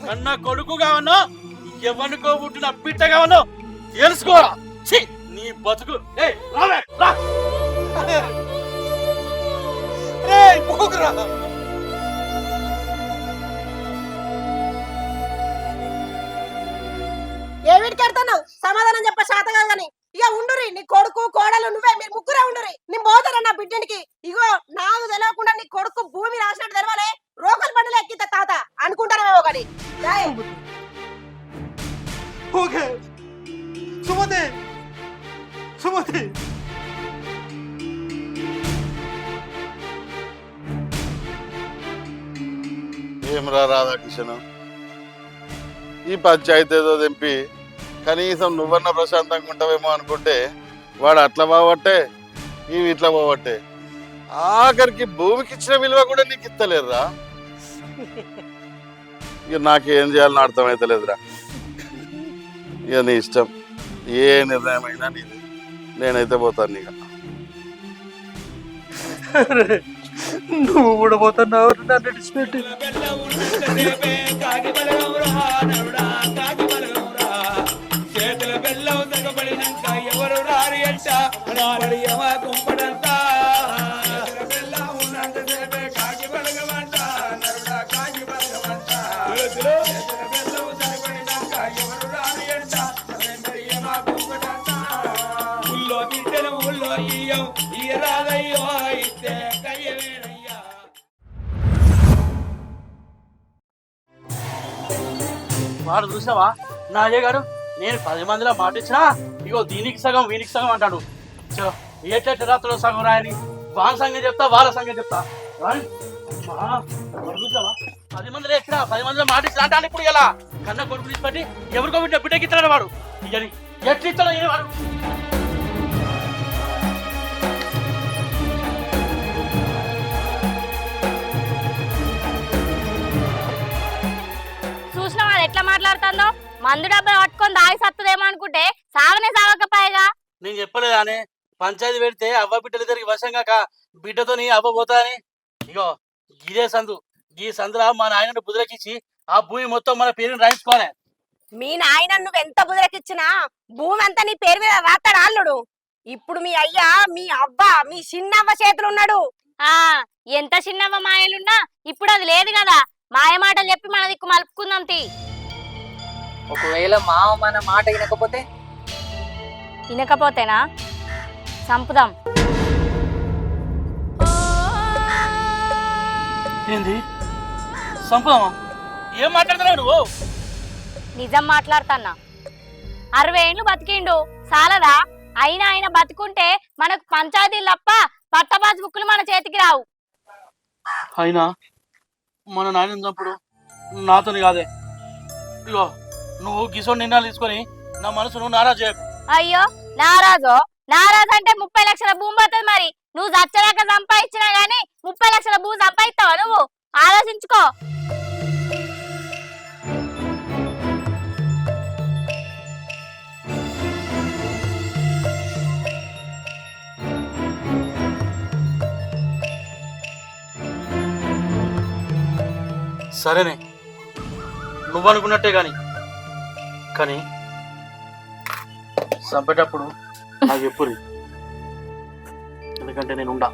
కన్న కొడుకు కావనో ఎవరికో పుట్టిన బిడ్డ కావనో తెలుసుకోరా. నీ బతుకు ఏమిటికి ఎడతావు? సమాధానం చెప్ప శాతగా గాని ఇక ఉండురి. నీ కొడుకు కోడలు నువ్వే, మీరు ముగ్గురే ఉండురి. నేను పోతారా నా బిడ్డనికి? ఇగో నాకు తెలియకుండా నీ కొడుకు భూమి రాసినట్టు తెలవాలే. రోకల్ బండిలో ఎక్కిత తాత అనుకుంటారేమో కానీ సుమతి సుమతి ఏమరా రాధాకృష్ణ, ఈ పంచాయతీ ఏదో తెంపి కనీసం నువ్వన్నా ప్రశాంతంగా ఉంటావేమో అనుకుంటే వాడు అట్లా పోవట్టే ఇవి ఇట్లా పోవట్టే. ఆఖరికి భూమికి ఇచ్చిన విలువ కూడా నీకు ఇస్తలేదురా. ఇక నాకేం చేయాలని అర్థమైతలేదురా. ఇక నీ ఇష్టం, ఏ నిర్ణయం అయినా నీది. నేనైతే పోతాను. ఇక నువ్వు కూడా పోతున్నావు నన్ను విడిచిపెట్టి. ఎవరు రారి అంట ఊళ్ళో బిడ్డను ఊళ్ళో ఇయ్యం ఈ రాదయ్యో ఇస్తే కయ్యవేనయ్యా. వాడు చూసావా నా అయ్య గారు? నేను 10 మందిలో మాట ఇచ్చినా ఇగో దీనికి సగం వీనికి సగం అంటాడు. ఏటెట్ట రాత్రులో సగం రాయని వాళ్ళ సంగతి చెప్తా, వాళ్ళ సంగతి చెప్తా. చూసావా 10 మందిలో ఎక్కడ 10 మందిలో మాట ఇచ్చిన అంటే ఇప్పుడు ఇలా కన్న కొడుకు తీసుబట్టి ఎవరికో బిడ్డ బిడ్డకి ఇస్తాడు వాడు. ఇక ఎట్లా ఇస్తాడో ఏ వాడు. చూసిన వాళ్ళు ఎట్లా మాట్లాడుతుందో. మందు డబ్బా పట్టుకొని దాగి సత్తదేమో అనుకుంటే సావనే సావకపోయేగా. నేను చెప్పలేదానే పంచాయతీ పెడితే అవ్వ బిడ్డలు ఇద్దరికి వశం కాక బిడ్డతోని అవ్వ పోతా అని. ఇగో గిదే సందు, ఈ సందులో మా నాయనను బుదిరకిచ్చి ఆ భూమి మొత్తం మన పేరుని రాయించుకోవాలి. మీ నాయన నువ్వు ఎంత బుదిరకిచ్చినా భూమి అంతా నీ పేరు మీద రాస్తాడు అల్లుడు. ఇప్పుడు మీ అయ్యా, మీ అవ్వ, మీ చిన్నవ్వ చేతులు ఉన్నాడు. ఆ ఎంత చిన్నవ్వ మాయలున్నా ఇప్పుడు అది లేదు కదా. మాయ మాటలు చెప్పి మన దిక్కు మలుపుకుందాం తీ. ఒకవేళ మామ మన మాట వినకపోతే వినకపోతేనా చంపుదాం. ఏంది సంపదమా? ఏం మాట్లాడుతున్నావు నువ్వు? నిజం మాట్లాడుతున్నా. 60 ఏళ్ళు బతికిండు చాలదా? అయినా ఆయన బతుకుంటే మనకు పంచాయతీలు తప్ప పట్టబాజు బుక్కులు మన చేతికి రావు. అయినా మన నాయన చంపుడు నాతోని కాదే. ఇగో నువ్వు గిసోని నిర్ణయాలు తీసుకొని నా మనసు నువ్వు నారాజు చేయకు. అయ్యో నారాజు అంటే 30 లక్షల భూమి పోతుంది. మరి నువ్వు చచ్చదాకా సంపాదించినా గానీ 30 లక్షల భూమి సంపాదిస్తావా? నువ్వు ఆలోచించుకో. సరేనే నువ్వు అనుకున్నట్టే కానీ చంపేటప్పుడు నాకు ఎప్పుడు, ఎందుకంటే నేను ఉండా.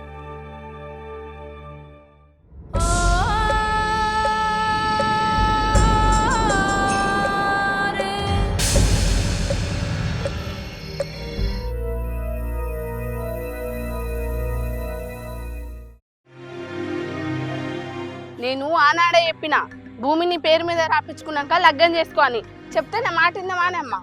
నేను ఆనాడే చెప్పిన భూమిని పేరు మీద రాపించుకున్నాక లగ్గం చేసుకో అని చెప్తే నా మాట విన్నమానమ్మ.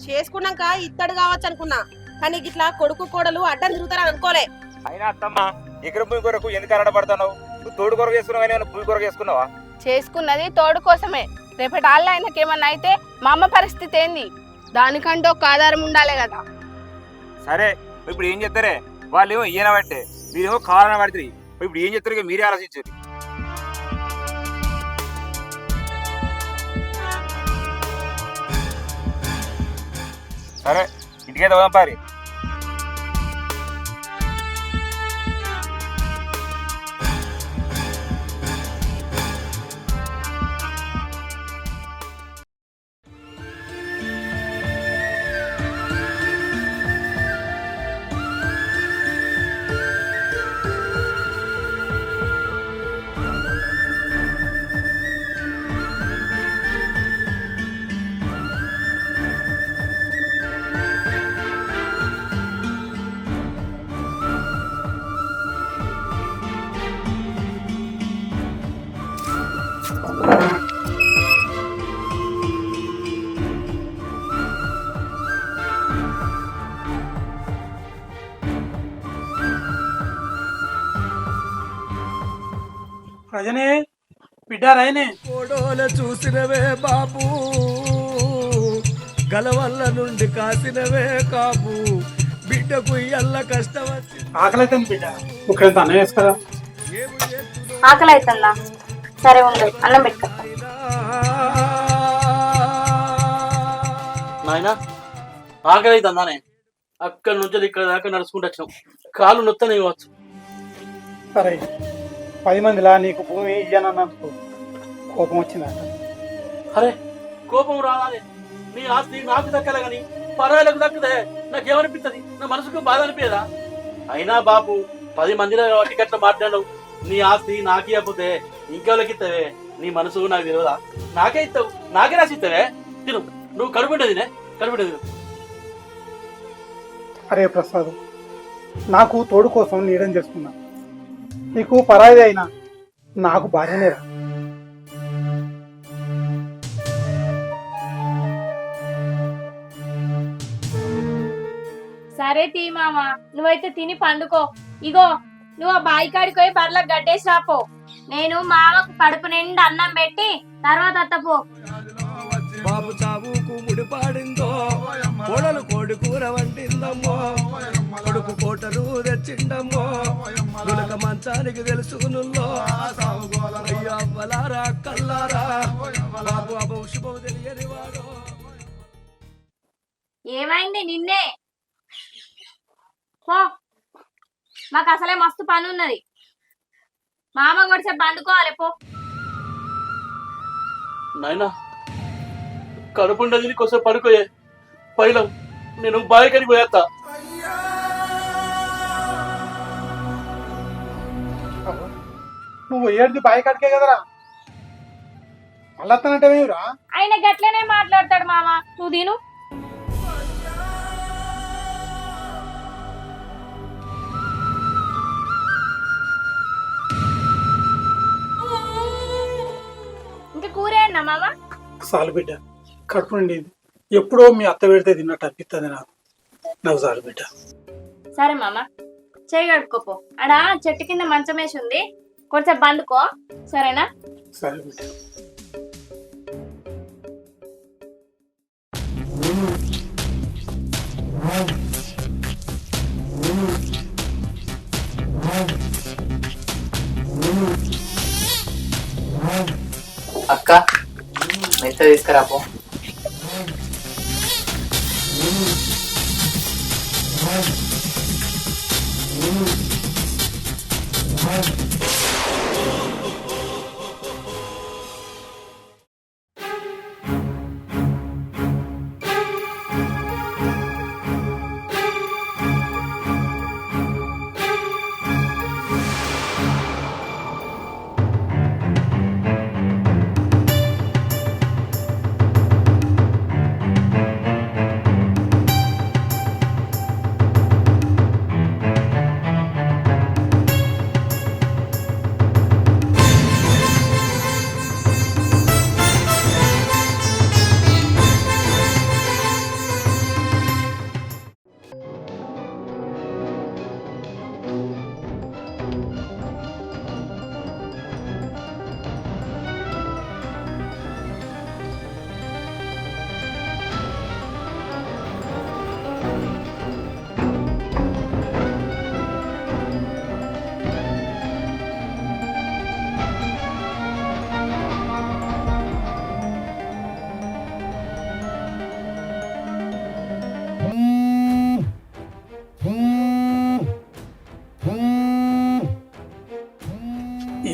చేసుకున్నాక ఇత్తడు కావచ్చు అనుకున్నా, కానీ ఇట్లా కొడుకు కోడలు అడ్డం తిరుగుతారని అనుకోలే. అయినా అత్తమ్మ ఎకరం భూమి కొరకు ఎందుకు అరడబడతావు? నువ్వు తోడు కొరకు చేసుకున్నావు, భూమి కొరకు చేసుకున్నావా? చేసుకున్నది తోడు కోసమే. రేపటి ఆళ్ళ ఆయనకి ఏమన్నా అయితే మా అమ్మ పరిస్థితి ఏంది? దానికంటే ఒక ఆధారం ఉండాలి కదా. సరే ఇప్పుడు ఏం చెప్తారే? వాళ్ళు ఏమో ఈయన పట్టే, మీరేమో కారణం పడుతుంది. ఇప్పుడు ఏం చెప్తారు? మీరే ఆలోచించారు. సరే ఇంటికైతే పోదాం పారి. రజనీ బిడ్డ రాయనే కోడోల చూసినవే బాబు గలవల్ల నుండి కాసినవే కాపు బిడ్డకు ఎల్ల కష్టం వచ్చింది ఆకలి అవుతుంది బిడ్డ ఇక్కడ అన్నం వేసుకరా ఆకలి అవుతుందా సరే ఉండు అన్నం పెట్టుకో నాయన ఆకలి అవుతుందానే అక్కడి నుంచి ఇక్కడ దాకా నడుచుకుంటూ వచ్చినాం కాళ్ళు నొత్తనే ఇవ్వచ్చు. సరే 10 మందిలా నీకు భూమి ఇయ్యనన్నందుకు కోపం వచ్చిందా? అరే కోపం రావాలి, నీ ఆస్తి నాకు దక్కలే కానీ పర్వాలకు దక్కుదే నాకేమనిపిస్తుంది, నా మనసుకు బాధ అనిపించదా? అయినా బాబు 10 మందిలో కాబట్టి గట్లా మాట్లాడవు. నీ ఆస్తి నాకే ఇవ్వకపోతే ఇంకెవరికి ఇస్తావే? నీ మనసు నాకు తెలియదా? నాకే ఇస్తావు, నాకే రాసి ఇస్తావే. తిను, నువ్వు కడుపుంటేదినే కడుపుంటేది. అరే ప్రసాద్, నాకు తోడు కోసం నీడం చేసుకున్నా, నీకు పరాయిది అయినా నాకు భార్యనేరా. సరే తీ మామ, నువ్వైతే తిని పండుకో. ఇగో నువ్వు ఆ బాయి కాడికి పోయి బర్లకు గడ్డేసి రాపో. నేను మామకు కడుపు నిండా అన్నం పెట్టి తర్వాత అత్తపో. బాబు చావుకు ముడిపాడిందో కోడలు కోడి కూర వండిందమ్మో కొడుకు కోటలు తెచ్చిండమ్మో నులక మంచానికి తెలుసుకునుల్లో అయ్యా అవ్వలారా కల్లారా బాబు అభౌషుభం తెలియని వాడు. ఏమైంది నిన్నే? పో, మాకు అసలే మస్తు పని ఉన్నది. మామ కొడిసే పండుకోవాలి పో. నాయనా కడుపుండది నీకోసం పడుకోయే పైలం, నేను బాయికని పోయేస్తా. నువ్వు ఏడిది బాయి కడికే కదరా, అల్లత్తనంటే ఏమిరా? ఆయన గట్లనే మాట్లాడతాడు మామ, నువ్వు తిను. ఇంకా కూర అన్నా మామ? చాలు బిడ్డ, కడుపు నిండింది. ఎప్పుడో మీ అత్త పెడితే తిన్నట్టు అనిపిస్తుంది నాకు చాలు బిడ్డ. సరే మామ, చేయి కడుక్కోపో. అడా చెట్టు కింద మంచం వేసి ఉంది, కొంచెం బండుకో సరేనా? సరే బిడ్డ. అక్క మెత్త తీసుకురాపో.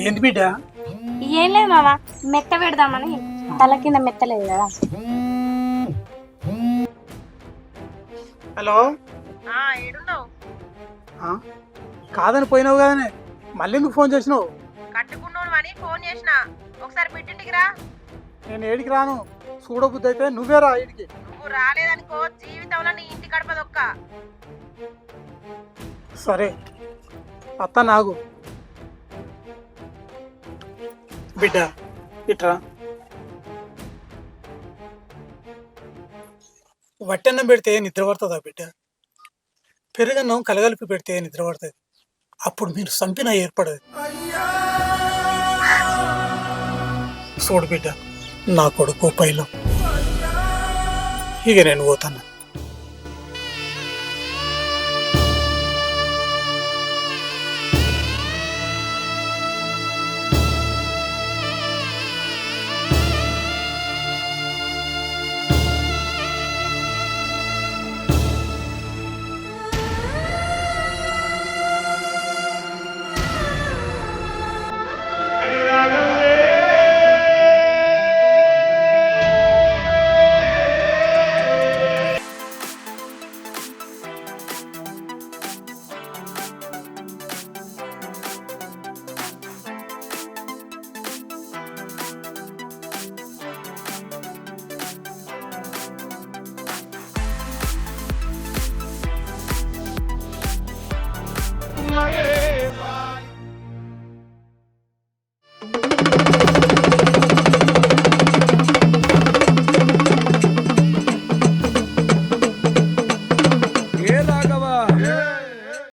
ఏంటి బిడ్డ? ఏం లేదు మామ, మెత్త పెడదామని. తల కింద మెత్తలేదు కదా. హలో, కాదని పోయినావు కదనే, మళ్ళీ ఎందుకు ఫోన్ చేసినావు? కట్టుకున్నాను అని ఫోన్ చేసిన, ఒకసారి బిడ్డింటికి రా. నేను ఏడికి రాను, చూడబుద్ధి అయితే నువ్వే రా ఏడికి. నువ్వు రాలేదనుకో జీవితంలో నీ ఇంటి గడపదొక్క. సరే అత్త నాగు. బిడ్డ ఇట్రా, వట్టన్నం పెడితే నిద్ర పడుతుందా బిడ్డ? పెరుగన్నం కలగలిపి పెడితే నిద్ర పడుతుంది. అప్పుడు మీరు సంపిన ఏర్పడదు. చూడు బిడ్డ, నా కొడుకు పైలో ఇక నేను పోతాను. Hey!